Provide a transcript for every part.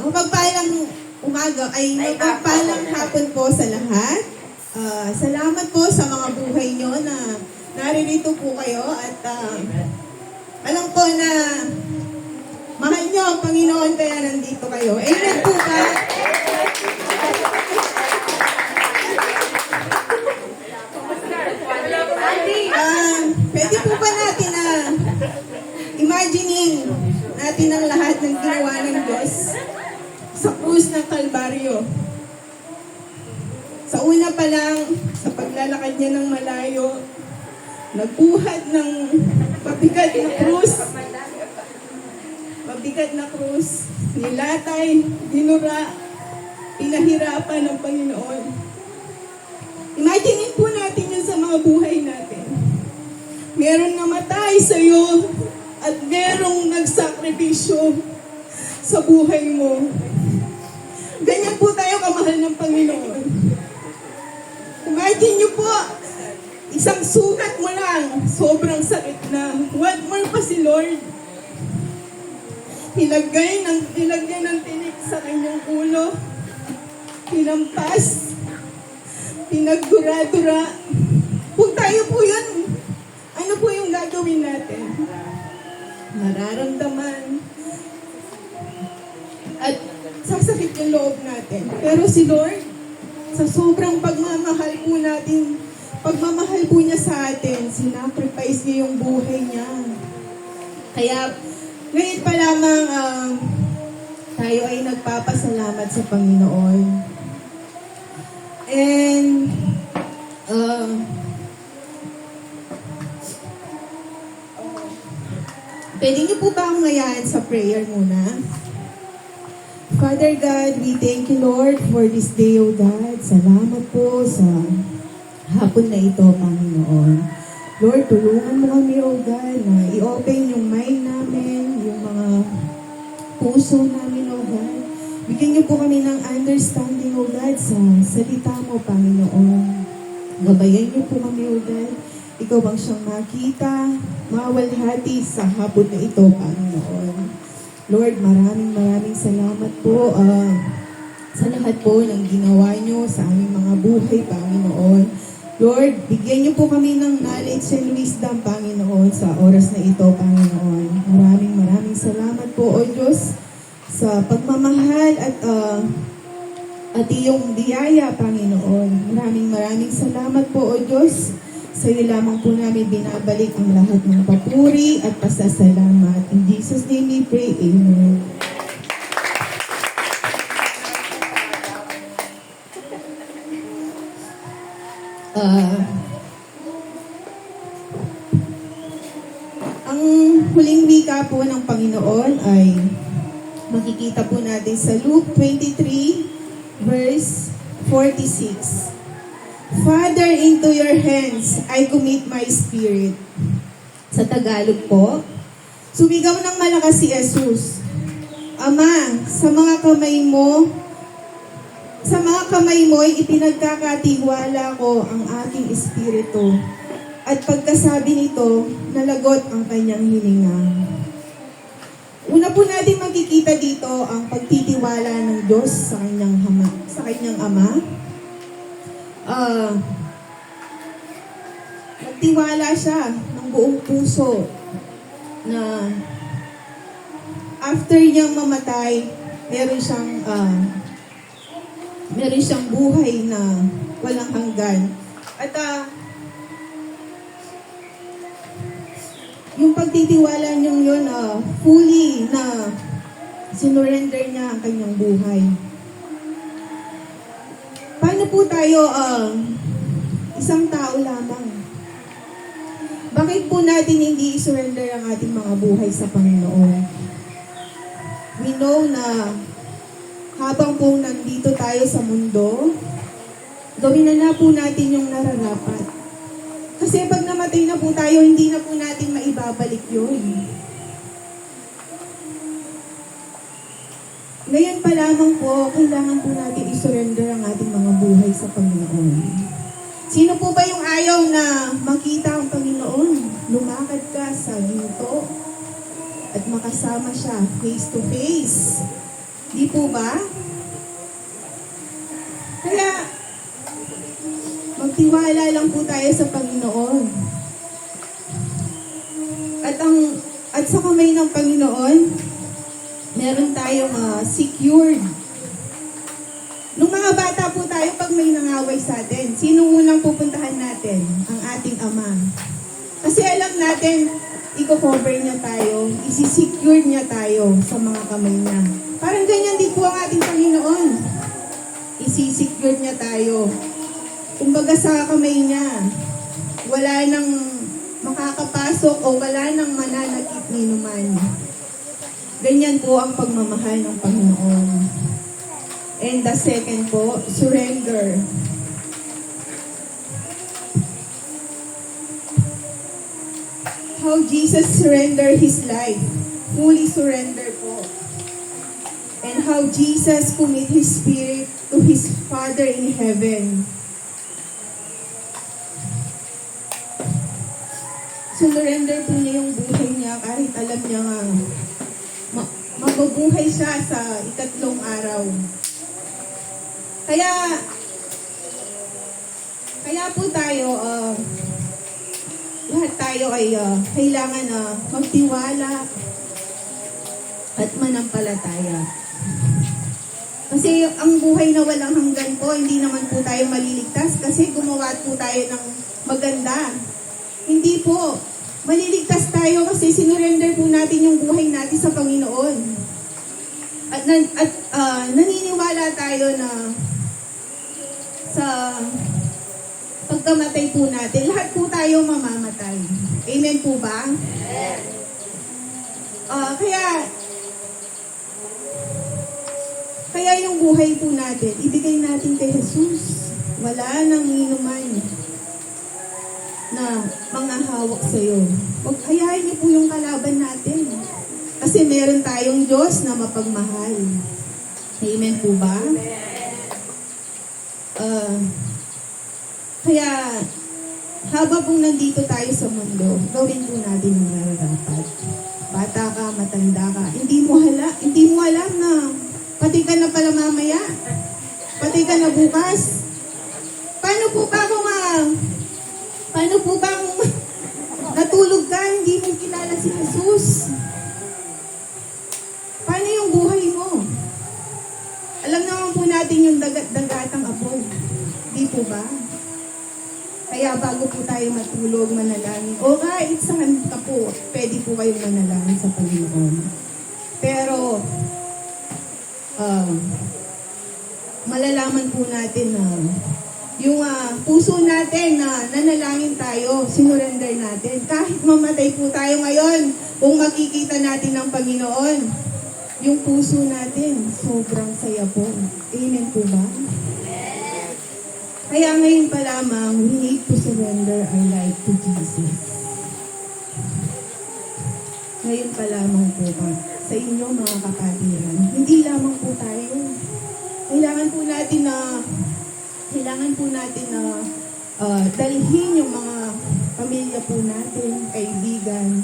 Mapagpalang umaga ay mapagpalang hapon po sa lahat. Salamat po sa mga buhay nyo na naririto po kayo at alam ko na mahal nyo ang Panginoon kaya nandito kayo. Amen po ba? Pwede po ba natin na imagining natin ang lahat ng ginawa ng Diyos sa krus ng Kalbaryo. Sa una pa lang, sa paglalakad niya ng malayo, nagbuhat ng mabigat na krus. Mabigat na krus, nilatay, dinura, pinahirapan ng Panginoon. Imagine po natin yun sa mga buhay natin. Merong namatay sa iyo at merong nagsakripisyo sa buhay mo. Ganyan po tayo kamahal ng Panginoon. Imagine niyo po, isang sugat mo lang, sobrang sakit na. What more pa si Lord? Nilagyan ng tinik sa kanyang ulo. Pinampas. Pinagdura-dura. Kung tayo po yun, ano po yung gagawin natin? Mararamdaman. At sasakit yung loob natin. Pero si Lord, sa sobrang pagmamahal po natin, pagmamahal po niya sa atin, sinacrifice niya yung buhay niya. Kaya, ngayon pa lamang tayo ay nagpapasalamat sa Panginoon. And, pwede niyo po ba akong ngayaan sa prayer muna? Father God, we thank you, Lord, for this day, O God. Salamat po sa hapon na ito, Panginoon. Lord, tulungan mo kami, O God, na i-open yung mind namin, yung mga puso namin, O God. Bigyan niyo po kami ng understanding, O God, sa salita mo, Panginoon. Gabayan niyo po kami, O God. Ikaw ang siyang makita, mawalhati sa hapon na ito, Panginoon. Lord, maraming salamat po sa lahat po ng ginawa niyo sa aming mga buhay, Panginoon. Lord, bigyan niyo po kami ng knowledge and wisdom, Panginoon, sa oras na ito, Panginoon. Maraming salamat po, O Diyos, sa pagmamahal at iyong biyaya, Panginoon. Maraming salamat po, O Diyos. Sa iyo lamang po namin binabalik ang lahat ng papuri at pasasalamat. In Jesus' name we pray, Amen. Ang huling wika po ng Panginoon ay makikita po natin sa Luke 23, verse 46. Father, into your hands, I commit my spirit. Sa Tagalog po, sumigaw ng malakas si Jesus. Ama, sa mga kamay mo, ipinagkakatiwala ko ang aking espiritu. At pagkasabi nito, nalagot ang kanyang hininga. Una po natin makikita dito ang pagtitiwala ng Diyos sa kanyang Ama. Nagtiwala siya ng buong puso na after niyang mamatay, meron siyang buhay na walang hanggan. At yung pagtitiwala niyang yun, fully na sinurrender niya ang kanyang buhay. Paano po tayo isang tao lamang? Bakit po natin hindi isurrender ang ating mga buhay sa Panginoon? We know na habang po nandito tayo sa mundo, gawin na po natin yung nararapat. Kasi pag namatay na po tayo, hindi na po natin maibabalik yun. Ngayon pa lamang po, kailangan po natin isurrender ang ating mga buhay sa Panginoon. Sino po ba yung ayaw na makita ang Panginoon? Lumakad ka sa ginto at makasama siya face to face. Di po ba? Kaya, magtiwala lang po tayo sa Panginoon. At sa kamay ng Panginoon, meron tayong secured. Nung mga bata po tayo, pag may nangaway sa atin, sino unang pupuntahan natin? Ang ating Ama. Kasi alam natin, i-cover niya tayo, isi-secure niya tayo sa mga kamay niya. Parang ganyan din po ang ating Panginoon. Isi-secure niya tayo. Kumbaga sa kamay niya, wala nang makakapasok o wala nang mananakit ni numan. Ganyan po ang pagmamahal ng Panginoon. And the second po, surrender. How Jesus surrendered His life. Fully surrender po. And how Jesus commit His spirit to His Father in heaven. Surrender po niya yung buhay niya kahit alam niya nga mabubuhay siya sa ikatlong araw. Kaya po tayo, lahat tayo ay kailangan magtiwala at manampalataya. Kasi ang buhay na walang hanggan po, hindi naman po tayo maliligtas kasi gumawa po tayo ng maganda. Hindi po. Maliligtas tayo kasi sinurrender po natin yung buhay natin sa Panginoon. At naniniwala tayo na sa pagkamatay po natin, lahat po tayo mamamatay. Amen po ba? Kaya yung buhay po natin, ibigay natin kay Jesus. Wala nang inuman na manghahawak sa'yo. Huwag hayain niyo po yung kalaban natin. Kasi meron tayong Diyos na mapagmahal. Amen po ba? Kaya, habang pong nandito tayo sa mundo, gawin po natin ang nararapat. Bata ka, matanda ka, hindi mo alam na pati ka na pala mamaya. Pati ka na bukas. Paano po ba kung natulog ka, hindi mo kilala si Jesus? Paano yung buhay mo? Alam naman po natin yung dagat-dagatang apoy. Di po ba? Kaya bago po tayo matulog, manalangin. O kahit saan ka po, pwede po kayong manalangin sa Panginoon. Pero, malalaman po natin na yung puso natin na nanalangin tayo, sinurrender natin. Kahit mamatay po tayo ngayon, kung makikita natin ng Panginoon, yung puso natin, sobrang saya po. Amen po ba? Kaya ngayon pa lamang, we need to surrender our life to Jesus. Ngayon pa lamang po ba, sa inyo mga kapatiran, hindi lamang po tayo. Kailangan po natin na dalhin yung mga pamilya po natin, kaibigan.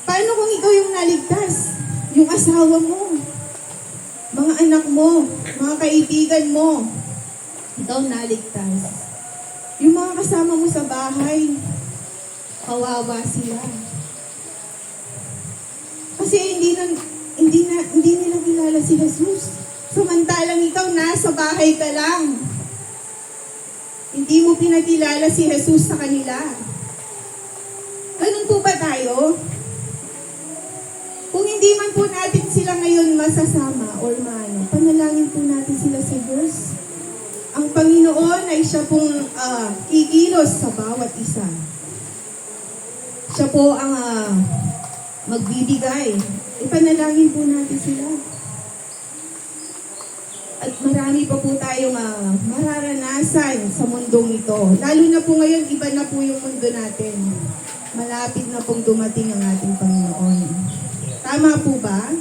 Paano kung ikaw yung naligtas? Yung asawa mo, mga anak mo, mga kaibigan mo, ikaw naligtas. Yung mga kasama mo sa bahay, kawawa sila. Kasi hindi nila kilala si Jesus. Samantalang ikaw nasa bahay ka lang. Hindi mo pinakilala si Jesus sa kanila. Ganun po ba tayo? Kung hindi man po natin sila ngayon masasama or panalangin po natin sila sa Diyos. Ang Panginoon ay siya pong kikilos sa bawat isa. Siya po ang magbibigay. Ipanalangin po natin sila. At marami pa po tayong mararanasan sa mundong ito. Lalo na po ngayon, iba na po yung mundo natin. Malapit na pong dumating ang ating Panginoon. Tama po ba?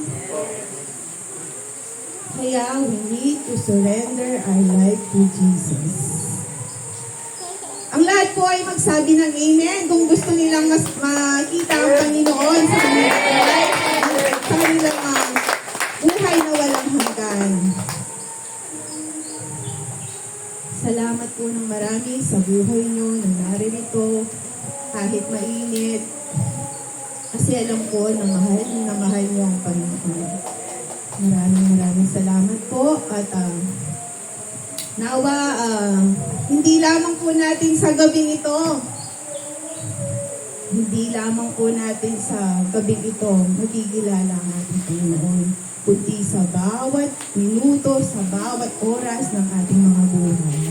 Kaya we need to surrender our life to Jesus. Ang lahat po ay magsabi ng amen kung gusto nilang mas makita ang Panginoon sa kanilang life, sa kanilang buhay na walang hanggan. po ng marami sa buhay nyo na naririto kahit mainit. Kasi alam ko na mahal niyo ang Panginoon. Maraming salamat po at nawa hindi lamang po natin sa gabing ito, magkikilala ang ating Panginoon, kundi sa bawat minuto, sa bawat oras ng ating mga buhay.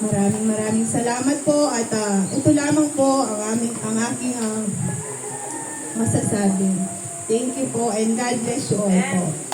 Maraming salamat po at ito lamang po ang aking masasabi. Thank you po and God bless you all po.